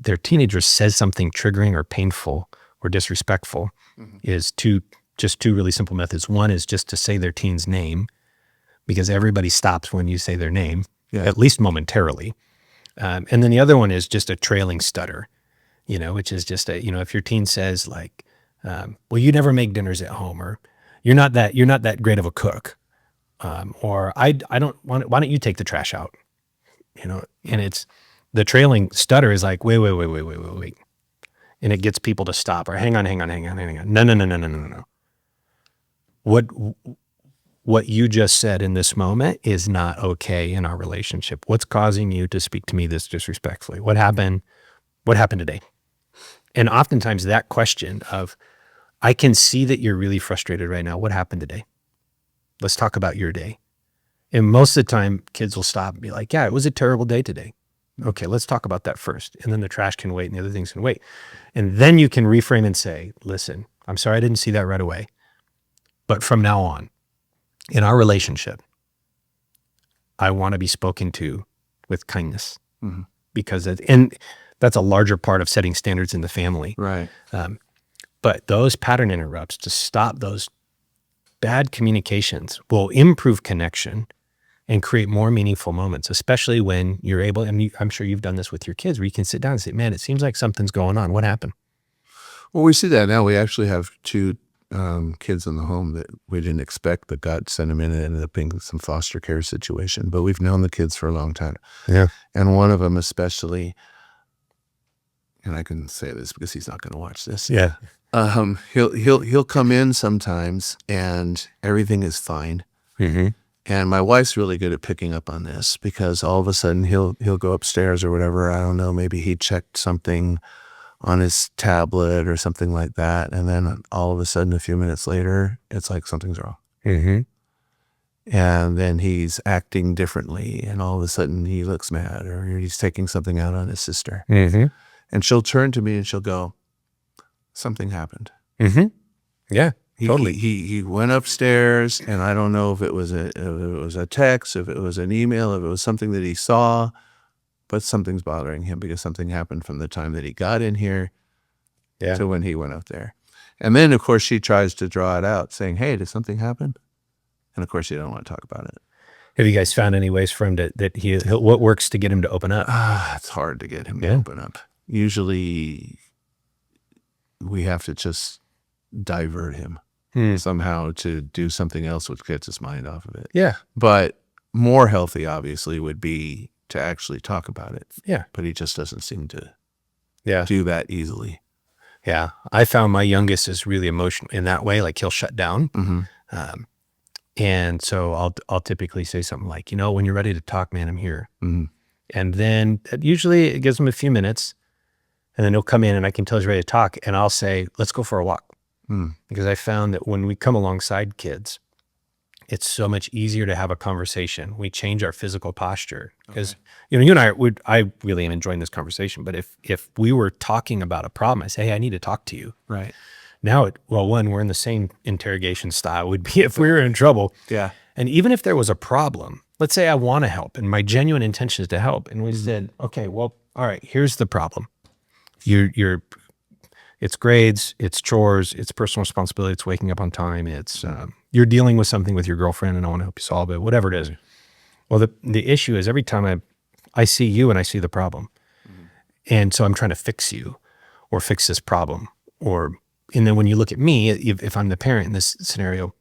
their teenager says something triggering or painful or disrespectful is two really simple methods. One is just to say their teen's name, because everybody stops when you say their name, at least momentarily. And then the other one is just a trailing stutter, which is just if your teen says like, well, you never make dinners at home, or you're not that great of a cook. Or why don't you take the trash out? And it's the trailing stutter is like, wait. And it gets people to stop or hang on. No. What you just said in this moment is not okay in our relationship. What's causing you to speak to me this disrespectfully? What happened today? And oftentimes that question of, I can see that you're really frustrated right now. What happened today? Let's talk about your day. And most of the time, kids will stop and be like, yeah, it was a terrible day today. Okay, let's talk about that first. And then the trash can wait and the other things can wait. And then you can reframe and say, listen, I'm sorry I didn't see that right away. But from now on, in our relationship, I want to be spoken to with kindness, because that's a larger part of setting standards in the family. Right. But those pattern interrupts to stop those bad communications will improve connection and create more meaningful moments, especially when you're able, and I'm sure you've done this with your kids, where you can sit down and say, man, it seems like something's going on. What happened? Well, we see that now. We actually have 2 kids in the home that we didn't expect, but God sent them in and ended up being some foster care situation. But we've known the kids for a long time. Yeah. And one of them especially, and I can say this because he's not going to watch this. Yeah. He'll come in sometimes and everything is fine. And my wife's really good at picking up on this, because all of a sudden he'll go upstairs or whatever. I don't know, maybe he checked something on his tablet or something like that. And then all of a sudden, a few minutes later, it's like something's wrong. And then he's acting differently. And all of a sudden he looks mad, or he's taking something out on his sister. And she'll turn to me and she'll go, something happened. Yeah, He, totally. he went upstairs, and I don't know if it was a text, if it was an email, if it was something that he saw, but something's bothering him because something happened from the time that he got in here Yeah. to when he went up there. And then, of course, she tries to draw it out, saying, "Hey, did something happen?" And of course, you don't want to talk about it. Have you guys found any ways for him what works to get him to open up? It's hard to get him to open up. Usually, we have to just divert him somehow to do something else which gets his mind off of it. Yeah. But more healthy, obviously, would be to actually talk about it. Yeah. But he just doesn't seem to Yeah. do that easily. Yeah. I found my youngest is really emotional in that way. Like he'll shut down. And so I'll typically say something like, when you're ready to talk, man, I'm here. And then usually it gives him a few minutes, and then he'll come in and I can tell he's ready to talk, and I'll say, let's go for a walk. Because I found that when we come alongside kids, it's so much easier to have a conversation. We change our physical posture because, you and I really am enjoying this conversation, but if we were talking about a problem, I say, hey, I need to talk to you. Right. Now, one, we're in the same interrogation style would be if we were in trouble. Yeah. And even if there was a problem, let's say I want to help and my genuine intention is to help. And we said, okay, well, all right, here's the problem. It's grades, it's chores, it's personal responsibility, it's waking up on time, it's you're dealing with something with your girlfriend and I want to help you solve it, whatever it is. Well, the issue is every time I see you and I see the problem. And so I'm trying to fix you or fix this problem. And then when you look at me, if I'm the parent in this scenario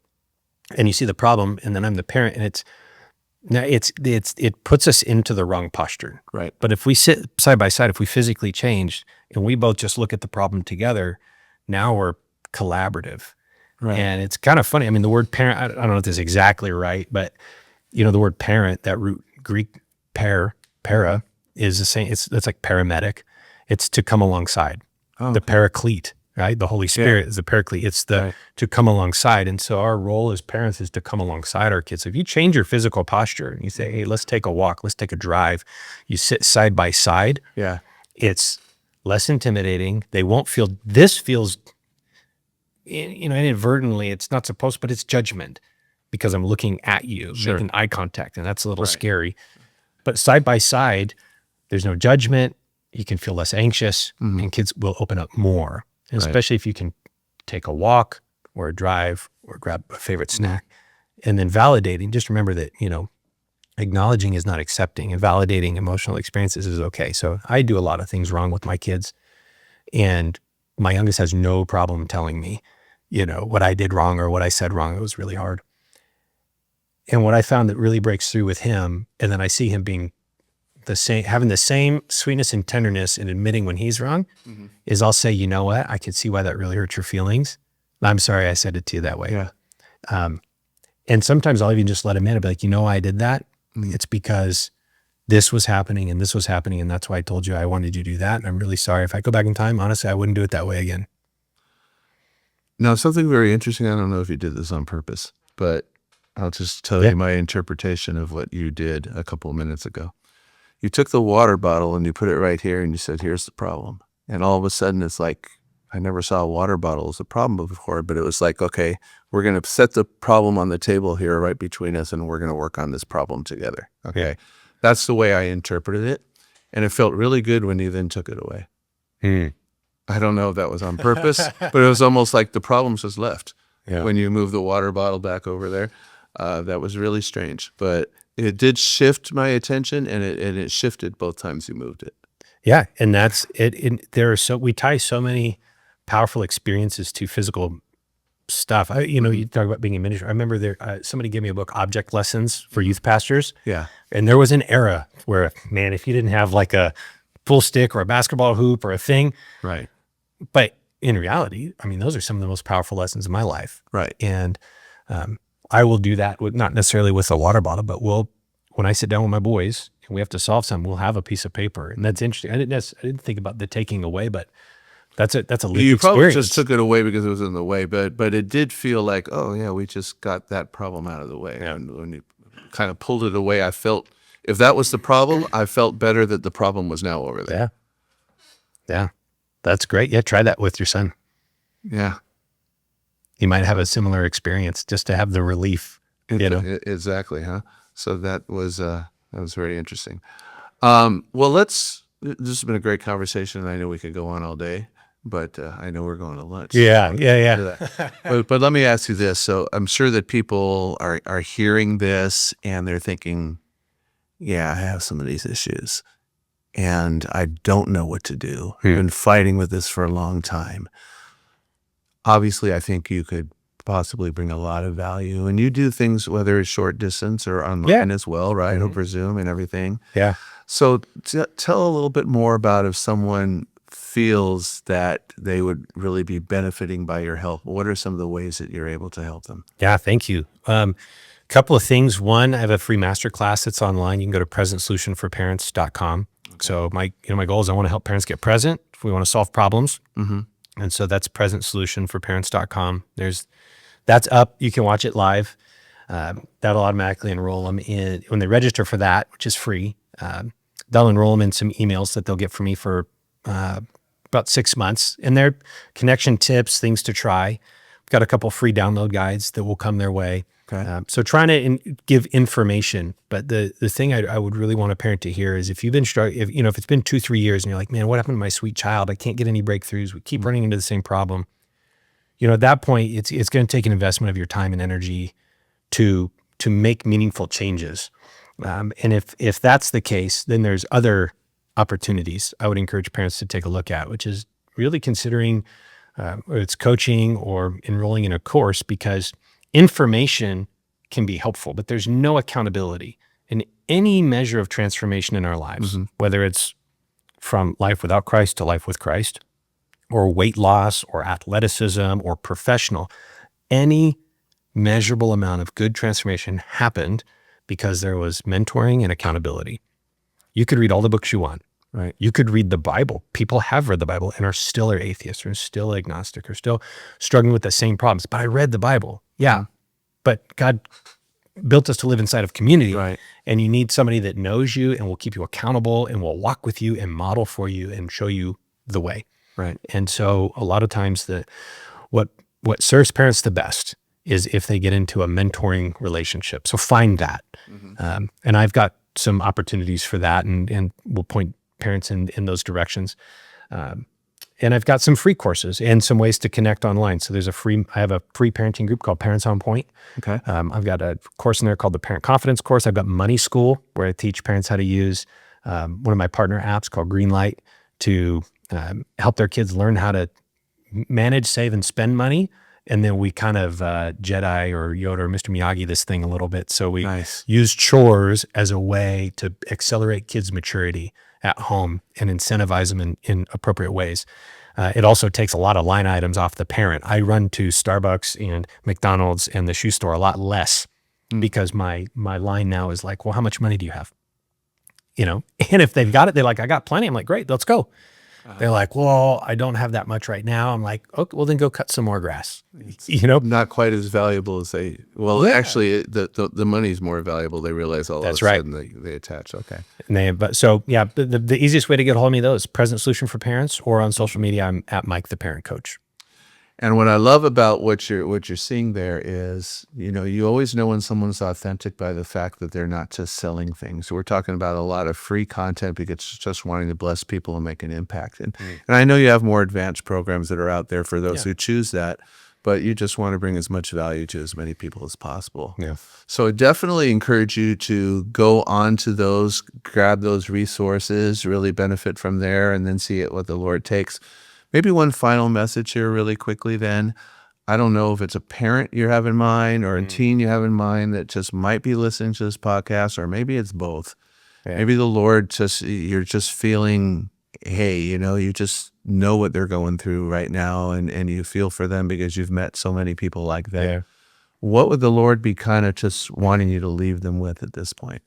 and you see the problem and then I'm the parent, and it puts us into the wrong posture. Right. But if we sit side by side, if we physically change and we both just look at the problem together, now we're collaborative. Right. And it's kind of funny. I mean, the word parent, I don't know if this is exactly right, but the word parent, that root Greek para is the same. It's like paramedic. It's to come alongside. The paraclete, right? The Holy Spirit is the paraclete. It's to come alongside. And so our role as parents is to come alongside our kids. So if you change your physical posture and you say, hey, let's take a walk, let's take a drive, you sit side by side. Yeah. It's less intimidating. They won't feel, this feels, inadvertently, it's not supposed, but it's judgment because I'm looking at you, making eye contact, and that's a little scary. But side by side, there's no judgment. You can feel less anxious and kids will open up more. And especially if you can take a walk or a drive or grab a favorite snack and then validating, just remember that, acknowledging is not accepting, and validating emotional experiences is okay. So I do a lot of things wrong with my kids, and my youngest has no problem telling me, what I did wrong or what I said wrong. It was really hard. And what I found that really breaks through with him, and then I see him being having the same sweetness and tenderness in admitting when he's wrong, is I'll say, you know what? I can see why that really hurt your feelings. I'm sorry I said it to you that way. Yeah. And sometimes I'll even just let him in and be like, I did that. It's because this was happening and this was happening. And that's why I told you I wanted you to do that. And I'm really sorry. If I go back in time, honestly, I wouldn't do it that way again. Now, something very interesting. I don't know if you did this on purpose, but I'll just tell you my interpretation of what you did a couple of minutes ago. You took the water bottle and you put it right here and you said, here's the problem. And all of a sudden it's like, I never saw a water bottle as a problem before, but it was like, okay, we're going to set the problem on the table here right between us and we're going to work on this problem together. Okay. Yeah. That's the way I interpreted it. And it felt really good when you then took it away. I don't know if that was on purpose, but it was almost like the problem just left when you moved the water bottle back over there. That was really strange, but it did shift my attention, and it shifted both times you moved it. Yeah, and that's it. We tie so many powerful experiences to physical stuff. You talk about being in ministry. I remember somebody gave me a book, Object Lessons for Youth Pastors. Yeah, and there was an era where, man, if you didn't have like a full stick or a basketball hoop or a thing, right. But in reality, I mean, those are some of the most powerful lessons in my life. Right. And I will do that with, not necessarily with a water bottle, but when I sit down with my boys and we have to solve something, we'll have a piece of paper. And that's interesting. I didn't think about the taking away, but that's a lived experience. You probably just took it away because it was in the way, but it did feel like, oh yeah, we just got that problem out of the way. Yeah. And when you kind of pulled it away, I felt, if that was the problem, I felt better that the problem was now over there. Yeah. That's great. Yeah. Try that with your son. Yeah. he might have a similar experience, just to have the relief, Exactly, huh? So that was very interesting. This has been a great conversation, and I know we could go on all day, but I know we're going to lunch. Yeah. But let me ask you this. So I'm sure that people are hearing this and they're thinking, yeah, I have some of these issues and I don't know what to do. I've been fighting with this for a long time. Obviously, I think you could possibly bring a lot of value, and you do things, whether it's short distance or online as well, right? Over Zoom and everything. Yeah. So tell a little bit more about if someone feels that they would really be benefiting by your help. What are some of the ways that you're able to help them? Yeah, thank you. Couple of things. One, I have a free masterclass that's online. You can go to presentsolutionforparents.com. So my goal is I want to help parents get present if we want to solve problems. And so that's presentsolutionforparents.com. That's up. You can watch it live. That'll automatically enroll them in when they register for that, which is free. They'll enroll them in some emails that they'll get from me for about 6 months, and they're connection tips, things to try. We've got a couple free download guides that will come their way. Okay. So trying to give information, but the thing I would really want a parent to hear is if you've been struggling, if it's been 2-3 years and you're like, man, what happened to my sweet child? I can't get any breakthroughs. We keep running into the same problem. At that point, it's going to take an investment of your time and energy to make meaningful changes. And if that's the case, then there's other opportunities I would encourage parents to take a look at, which is really considering whether it's coaching or enrolling in a course, because information can be helpful, but there's no accountability in any measure of transformation in our lives, whether it's from life without Christ to life with Christ, or weight loss, or athleticism, or professional. Any measurable amount of good transformation happened because there was mentoring and accountability. You could read all the books you want. Right. You could read the Bible. People have read the Bible and are still atheists, or still agnostic, or still struggling with the same problems. But I read the Bible. Yeah. But God built us to live inside of community. Right. And you need somebody that knows you and will keep you accountable and will walk with you and model for you and show you the way. Right. And so a lot of times what serves parents the best is if they get into a mentoring relationship. So find that. And I've got some opportunities for that, and we'll point parents in those directions. And I've got some free courses and some ways to connect online. So I have a free parenting group called Parents on Point. Okay. I've got a course in there called the Parent Confidence course. I've got Money School, where I teach parents how to use one of my partner apps called Greenlight to help their kids learn how to manage, save, and spend money. And then we kind of Jedi or Yoda or Mr. Miyagi this thing a little bit. So we use chores as a way to accelerate kids' maturity at home and incentivize them in appropriate ways. It also takes a lot of line items off the parent. I run to Starbucks and McDonald's and the shoe store a lot less because my line now is like, well, how much money do you have? And if they've got it, they're like, I got plenty. I'm like, great, let's go. They're like, well, I don't have that much right now. I'm like, okay, well then go cut some more grass. Not quite as valuable as actually the money's more valuable. They realize all That's of a right. sudden they attach. Okay. And the easiest way to get a hold of me though is Present Solution for Parents, or on social media, I'm at Mike the Parent Coach. And what I love about what you're seeing there is, you always know when someone's authentic by the fact that they're not just selling things. We're talking about a lot of free content because it's just wanting to bless people and make an impact. And I know you have more advanced programs that are out there for those who choose that, but you just want to bring as much value to as many people as possible. Yeah. So I definitely encourage you to go on to those, grab those resources, really benefit from there, and then see what the Lord takes. Maybe one final message here really quickly then. I don't know if it's a parent you have in mind or a teen you have in mind that just might be listening to this podcast, or maybe it's both. Yeah. Maybe the Lord you're just feeling, hey, you just know what they're going through right now, and you feel for them because you've met so many people like that. Yeah. What would the Lord be kind of just wanting you to leave them with at this point?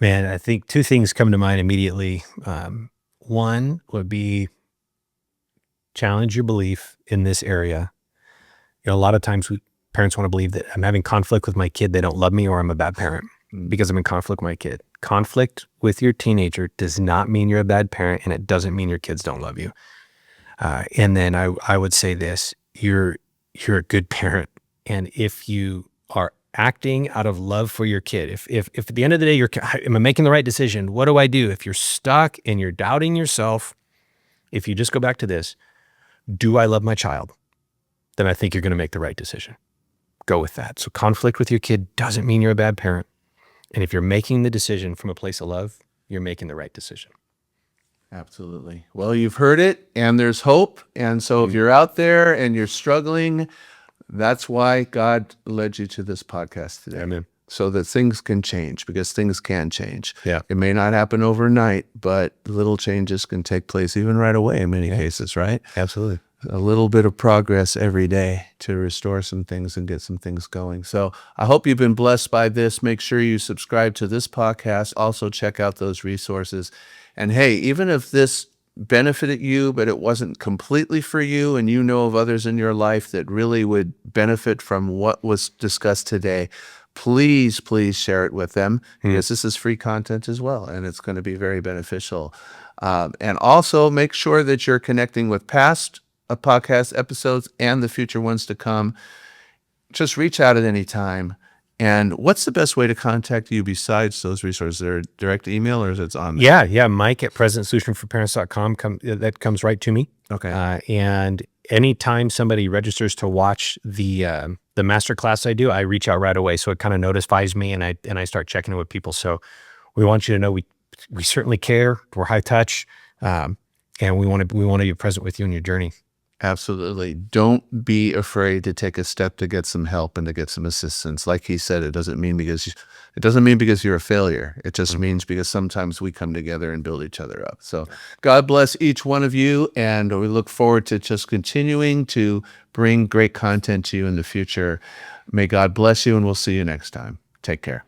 Man, I think two things come to mind immediately. One would be challenge your belief in this area. A lot of times parents want to believe that I'm having conflict with my kid, they don't love me, or I'm a bad parent because I'm in conflict with my kid. Conflict with your teenager does not mean you're a bad parent, and it doesn't mean your kids don't love you. And then I would say this, your you're a good parent. And if you are acting out of love for your kid, if at the end of the day, am I making the right decision? What do I do? If you're stuck and you're doubting yourself, if you just go back to this, do I love my child? Then I think you're going to make the right decision. Go with that. So conflict with your kid doesn't mean you're a bad parent. And if you're making the decision from a place of love, you're making the right decision. Absolutely. Well, you've heard it, and there's hope. And so if you're out there and you're struggling, that's why God led you to this podcast today. Amen. So that things can change, because things can change. Yeah. It may not happen overnight, but little changes can take place even right away in many cases, right? Absolutely. A little bit of progress every day to restore some things and get some things going. So I hope you've been blessed by this. Make sure you subscribe to this podcast. Also check out those resources. And hey, even if this benefited you, but it wasn't completely for you, and you know of others in your life that really would benefit from what was discussed today, please share it with them, because this is free content as well, and it's going to be very beneficial. And also make sure that you're connecting with past podcast episodes and the future ones to come. Just reach out at any time. And what's the best way to contact you besides those resources? Is there a direct email, or is it on there? Yeah. Mike at presentsolutionforparents.com. That comes right to me. Okay. And anytime somebody registers to watch the masterclass I do, I reach out right away. So it kind of notifies me, and I start checking in with people. So we want you to know we certainly care. We're high touch, and we want to be present with you in your journey. Absolutely. Don't be afraid to take a step to get some help and to get some assistance. Like he said, it doesn't mean because you're a failure. It just means because sometimes we come together and build each other up. So God bless each one of you, and we look forward to just continuing to bring great content to you in the future. May God bless you, and we'll see you next time. Take care.